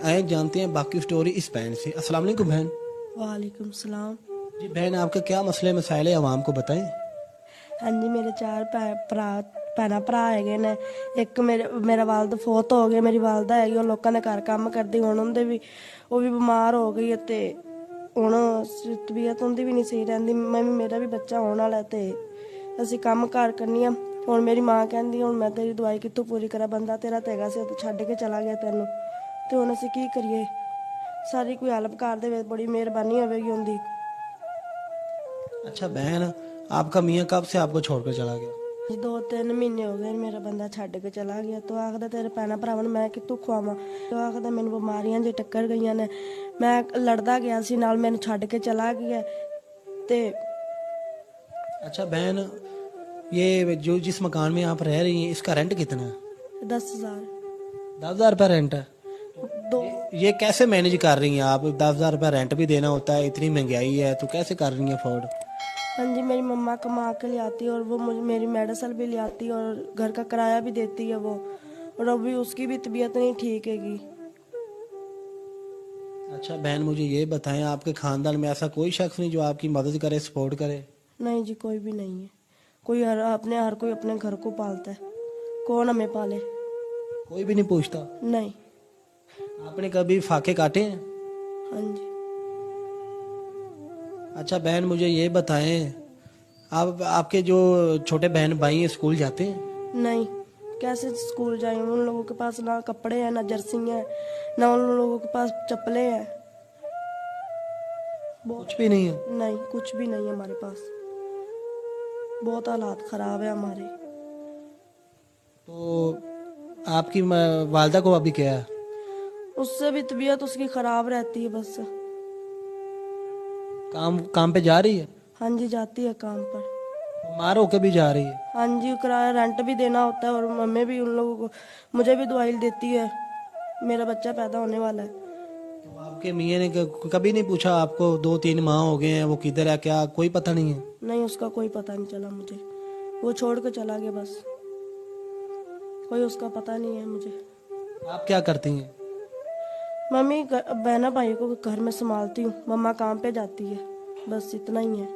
आए जानते हैं बाकी स्टोरी इस बहन से। अस्सलाम वालेकुम बहन। वालेकुम सलाम। जी बहन, आपके क्या मसले मसाइल है, आवाम को बताएं। हाँ जी, मेरे चार ਭੈਣਾਂ ਭਰਾ ਹੈਗੇ ਨੇ। ਇੱਕ ਮੇਰਾ ਵਾਲਦ ਫੌਤ ਹੋ ਗਿਆ, ਮੇਰੀ ਵਾਲਦਾ ਹੈਗੀ, ਉਹ ਲੋਕਾਂ ਦੇ ਘਰ ਕੰਮ ਕਰਦੀ। ਹੁਣ ਉਹਦੇ ਵੀ ਉਹ ਵੀ ਬਿਮਾਰ ਹੋ ਗਈ ਤੇ ਹੁਣ ਤਬੀਅਤ ਉਹਦੀ ਵੀ ਨਹੀਂ ਸਹੀ ਰਹਿੰਦੀ। ਮੇਰਾ ਵੀ ਬੱਚਾ ਹੋਣ ਵਾਲਾ ਤੇ ਅਸੀਂ ਕੰਮ ਕਾਰ ਕਰਨੀ ਆ। ਹੁਣ ਮੇਰੀ ਮਾਂ ਕਹਿੰਦੀ ਹੁਣ ਮੈਂ ਤੇਰੀ ਦਵਾਈ ਕਿੱਥੋਂ ਪੂਰੀ ਕਰਾਂ, ਬੰਦਾ ਤੇਰਾ ਤਾਂ ਹੈਗਾ ਸੀ ਉਹ ਛੱਡ ਕੇ ਚਲਾ ਗਿਆ ਤੈਨੂੰ, ਤੇ ਹੁਣ ਅਸੀਂ ਕੀ ਕਰੀਏ। ਸਾਰੀ ਕੋਈ ਹੈਲਪ ਕਰ ਦੇਵੇ, ਬੜੀ ਮਿਹਰਬਾਨੀ ਹੋਵੇਗੀ ਉਹਦੀ। अच्छा बहन, आपका मियाँ कब से आपको छोड़कर चला गया? 2-3 ਮਹੀਨੇ ਹੋ ਗਏ ਮੇਰਾ ਬੰਦਾ ਛੱਡ ਕੇ ਚਲਾ ਗਿਆ। ਤੂੰ ਆਖਦਾ ਤੇਰੇ ਭੈਣਾਂ ਭਰਾਵਾਂ ਨੂੰ ਮੈਂ ਕਿੱਥੋਂ ਖਵਾਵਾਂ। ਤੂੰ ਆਖਦਾ ਮੈਨੂੰ ਬਿਮਾਰੀਆਂ ਜੇ ਟੱਕਰ ਗਈਆਂ ਨੇ। ਮੈਂ ਲੜਦਾ ਗਿਆ ਸੀ ਨਾਲ, ਮੈਨੂੰ ਛੱਡ ਕੇ ਚਲਾ ਗਿਆ। ਤੇ अच्छा बहन, ये जो जिस मकान में आप रह रही हैं इसका रेंट कितना है? 10,000 10,000 रुपये रेंट है। दो। ये कैसे मैनेज कर रही हैं आप? 10,000 रुपये रेंट भी देना होता है, इतनी महंगाई है, तो कैसे कर रही हैं अफोर्ड? हाँ जी, मेरी मम्मा कमा के ले आती है और वो मुझे मेरी मेडिसिन भी ले आती है और घर का किराया भी देती है वो। और अभी उसकी भी तबीयत नहीं ठीक हैगी। अच्छा बहन, मुझे ये बताएं, आपके खानदान में ऐसा कोई शख्स नहीं जो आपकी मदद करे, सपोर्ट करे? नहीं जी, कोई भी नहीं है। हर कोई अपने घर को पालता है, कौन हमें पाले। कोई भी नहीं पूछता? नहीं। आपने कभी फाके काटे हैं? हाँ जी। अच्छा बहन, मुझे ये बताएं, आपके जो छोटे बहन भाई हैं स्कूल जाते हैं? नहीं, कैसे स्कूल जाए। उन लोगों के पास ना कपड़े हैं, ना जर्सी है, ना उन लोगों के पास चप्पलें हैं। कुछ भी नहीं है? नहीं, कुछ भी नहीं है हमारे पास। बहुत हालात खराब है हमारे। तो आपकी वालदा को अभी क्या है? उससे भी तबीयत उसकी खराब रहती है बस। काम पे जा रही है? हाँ जी, जाती है काम पर। बीमार होकर भी जा रही है? हाँ जी, किराया रेंट भी देना होता है और मम्मी भी उन लोगों को मुझे भी दवाई देती है। मेरा बच्चा पैदा होने वाला है। तो आपके मियाँ ने कभी नहीं पूछा आपको? 2-3 माह हो गए हैं, वो किधर है, क्या कोई पता नहीं है? नहीं, उसका कोई पता नहीं चला मुझे। वो छोड़ कर चला गया बस। कोई उसका पता नहीं है मुझे। आप क्या करती हैं? मम्मी बहना भाई को घर में संभालती हूँ, मम्मा काम पे जाती है, बस इतना ही है।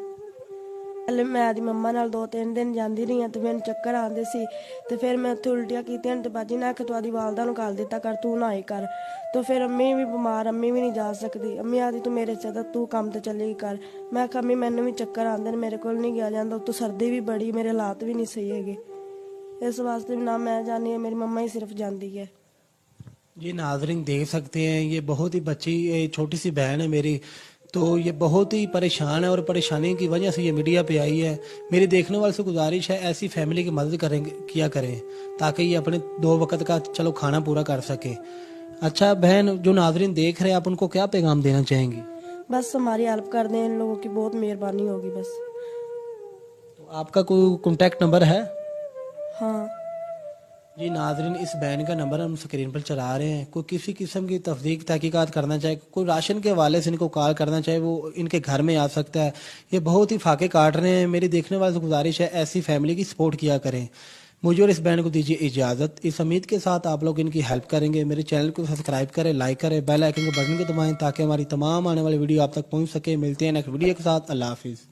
पहले मैं आदि मम्मा नाल 2-3 दिन जाती रही हाँ, तो मैंने चक्कर आते सी, तो फिर मैं उत्थे उल्टियाँ कीतियां ते बाजी ने आखे तू आदि वालदा नूं घल दिता कर, तू ना आए कर। तो फिर अम्मी भी बीमार, अम्मी भी नहीं जा सकती। अम्मी आदि तू मेरे से तू काम ते चलेगी कर। मैं आखा अम्मी मैनू भी चक्कर आते मेरे को नहीं गया जाता, उत्तों सर्दी भी बड़ी, मेरे हालात भी नहीं सही है। इस वास्ते ना मैं जानी है, मेरी मम्मा ही सिर्फ जाती है। जी नाजरीन देख सकते हैं, ये बहुत ही ये छोटी सी बहन है मेरी, तो ये बहुत ही परेशान है और परेशानी की वजह से ये मीडिया पे आई है। मेरी देखने वाले से गुजारिश है, ऐसी फैमिली की मदद किया करें ताकि ये अपने 2 वक्त का चलो खाना पूरा कर सके। अच्छा बहन, जो नाजरीन देख रहे हैं, आप उनको क्या पैगाम देना चाहेंगी? बस हमारी हेल्प कर दें, इन लोगों की बहुत मेहरबानी होगी बस। तो आपका कोई कॉन्टेक्ट नंबर है? हाँ जी नाजरीन, इस बहन का नंबर हम स्क्रीन पर चला रहे हैं। कोई किसी किस्म की तस्दीक तहकीकात करना चाहे, कोई राशन के हवाले से इनको कॉल करना चाहे, वो इनके घर में आ सकता है। ये बहुत ही फाके काट रहे हैं। मेरी देखने वाले से गुजारिश है, ऐसी फैमिली की सपोर्ट किया करें। मुझे और इस बहन को दीजिए इजाज़त, इस उम्मीद के साथ आप लोग इनकी हेल्प करेंगे। मेरे चैनल को सब्सक्राइब करें, लाइक करें, बेल आइकन के बटन को दबाएं ताकि हमारी तमाम आने वाली वीडियो आप तक पहुँच सके। मिलते हैं नेक्स्ट वीडियो के साथ। अल्लाह हाफिज़।